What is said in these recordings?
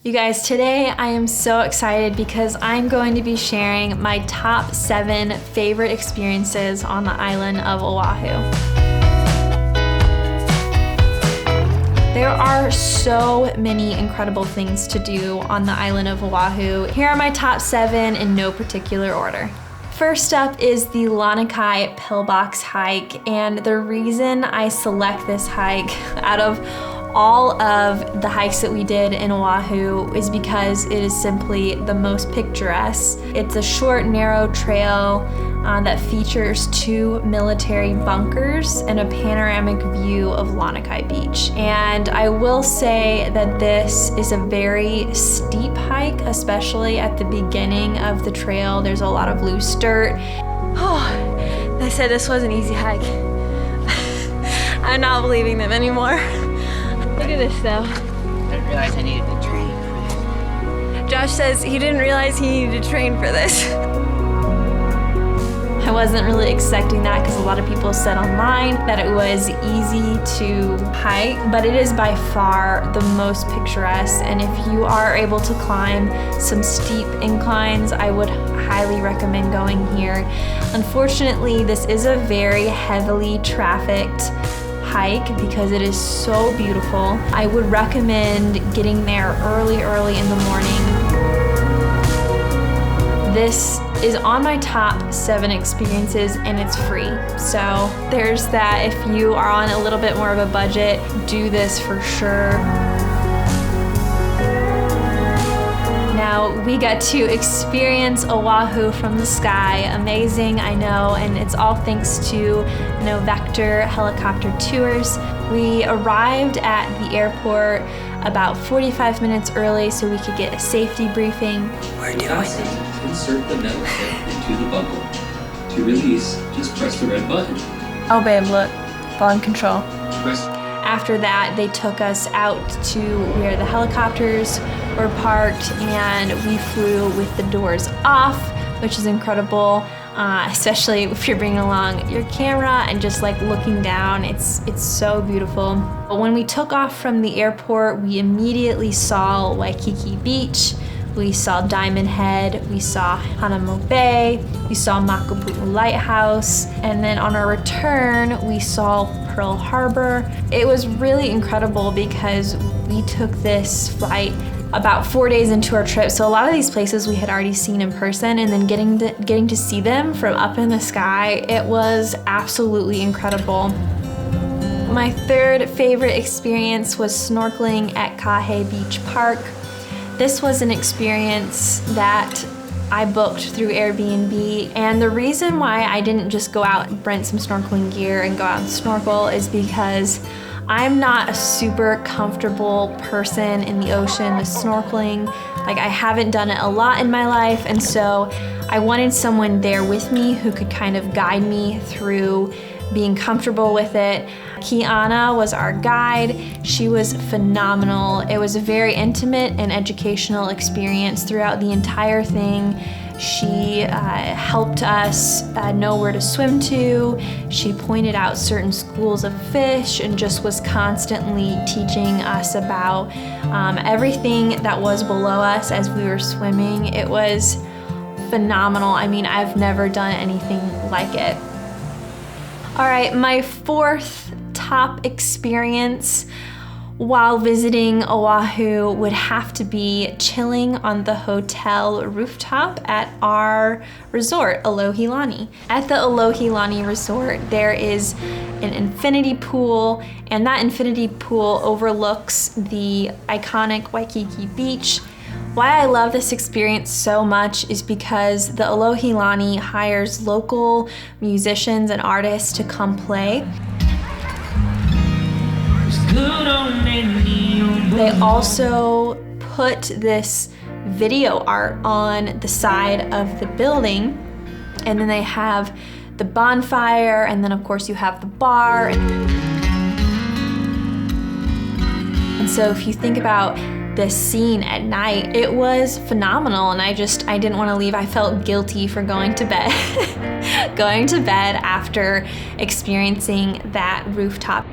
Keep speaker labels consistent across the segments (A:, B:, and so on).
A: You guys, today I am so excited because I'm going to be sharing my top 7 favorite experiences on the island of Oahu. There are so many incredible things to do on the island of Oahu. Here are my top 7 in no particular order. First up is the Lanikai Pillbox hike, and the reason I select this hike out of all of the hikes that we did in Oahu is because it is simply the most picturesque. It's a short, narrow trail that features 2 military bunkers and a panoramic view of Lanikai Beach. And I will say that this is a very steep hike, especially at the beginning of the trail. There's a lot of loose dirt. Oh, they said this was an easy hike. I'm not believing them anymore. Look at this though.
B: I didn't realize I needed to train for this.
A: Josh says he didn't realize he needed to train for this. I wasn't really expecting that because a lot of people said online that it was easy to hike, but it is by far the most picturesque, and if you are able to climb some steep inclines, I would highly recommend going here. Unfortunately, this is a very heavily trafficked hike because it is so beautiful. I would recommend getting there early in the morning. This is on my top 7 experiences and it's free. So there's that. If you are on a little bit more of a budget, do this for sure. Now we got to experience Oahu from the sky. Amazing, I know, and it's all thanks to Novictor helicopter tours. We arrived at the airport about 45 minutes early so we could get a safety briefing.
C: We're doing it. Insert the metal clip into the buckle. To release, just press the red button.
A: Oh babe, look, volume control.
C: Press.
A: After that, they took us out to where the helicopters were parked and we flew with the doors off, which is incredible, especially if you're bringing along your camera and just like looking down. It's so beautiful. But when we took off from the airport, we immediately saw Waikiki Beach. We saw Diamond Head, we saw Hanamo Bay, we saw Makapu'u Lighthouse, and then on our return, we saw Pearl Harbor. It was really incredible because we took this flight about 4 days into our trip, so a lot of these places we had already seen in person, and then getting to see them from up in the sky, it was absolutely incredible. My third favorite experience was snorkeling at Kahe Beach Park. This was an experience that I booked through Airbnb, and the reason why I didn't just go out and rent some snorkeling gear and go out and snorkel is because I'm not a super comfortable person in the ocean with snorkeling. Like, I haven't done it a lot in my life, and so I wanted someone there with me who could kind of guide me through being comfortable with it. Kiana was our guide. She was phenomenal. It was a very intimate and educational experience throughout the entire thing. She helped us know where to swim to. She pointed out certain schools of fish and just was constantly teaching us about everything that was below us as we were swimming. It was phenomenal. I mean, I've never done anything like it. All right, my fourth top experience while visiting Oahu would have to be chilling on the hotel rooftop at our resort, Alohilani. At the Alohilani resort, there is an infinity pool, and that infinity pool overlooks the iconic Waikiki beach. Why I love this experience so much is because the Alohilani hires local musicians and artists to come play. They also put this video art on the side of the building, and then they have the bonfire, and then of course you have the bar. And so if you think about this scene at night, it was phenomenal, and I didn't want to leave. I felt guilty for going to bed after experiencing that rooftop.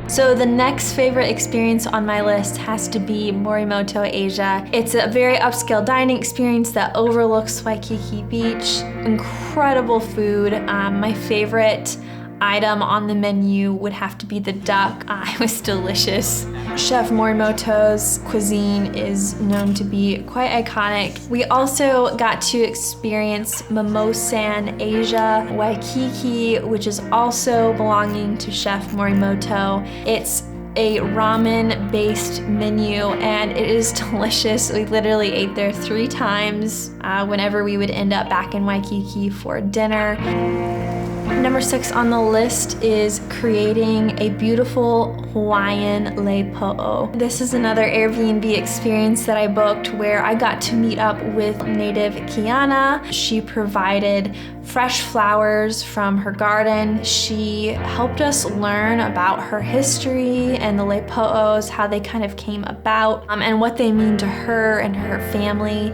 A: So the next favorite experience on my list has to be Morimoto, Asia. It's a very upscale dining experience that overlooks Waikiki Beach. Incredible food. My favorite item on the menu would have to be the duck. It was delicious. Chef Morimoto's cuisine is known to be quite iconic. We also got to experience Momosan, Asia, Waikiki, which is also belonging to Chef Morimoto. It's a ramen-based menu and it is delicious. We literally ate there 3 times whenever we would end up back in Waikiki for dinner. Number 6 on the list is creating a beautiful Hawaiian lei po'o. This is another Airbnb experience that I booked where I got to meet up with native Kiana. She provided fresh flowers from her garden. She helped us learn about her history and the lei po'os, how they kind of came about, and what they mean to her and her family.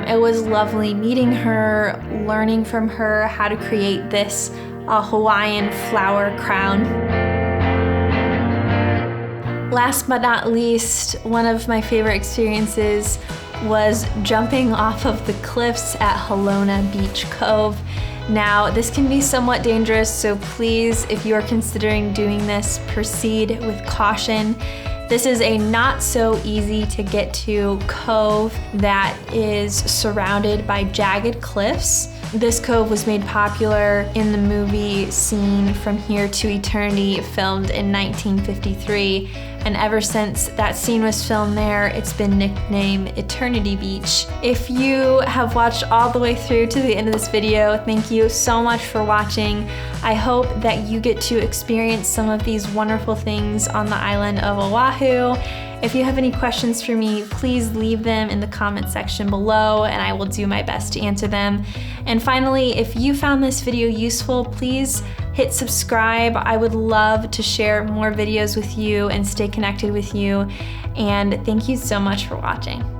A: It was lovely meeting her, learning from her how to create this Hawaiian flower crown. Last but not least, one of my favorite experiences was jumping off of the cliffs at Halona Beach Cove. Now, this can be somewhat dangerous, so please, if you are considering doing this, proceed with caution. This is a not so easy to get to cove that is surrounded by jagged cliffs. This cove was made popular in the movie Scene from Here to Eternity, filmed in 1953. And ever since that scene was filmed there, it's been nicknamed Eternity Beach. If you have watched all the way through to the end of this video, thank you so much for watching. I hope that you get to experience some of these wonderful things on the island of Oahu. If you have any questions for me, please leave them in the comment section below and I will do my best to answer them. And finally, if you found this video useful, please hit subscribe. I would love to share more videos with you and stay connected with you. And thank you so much for watching.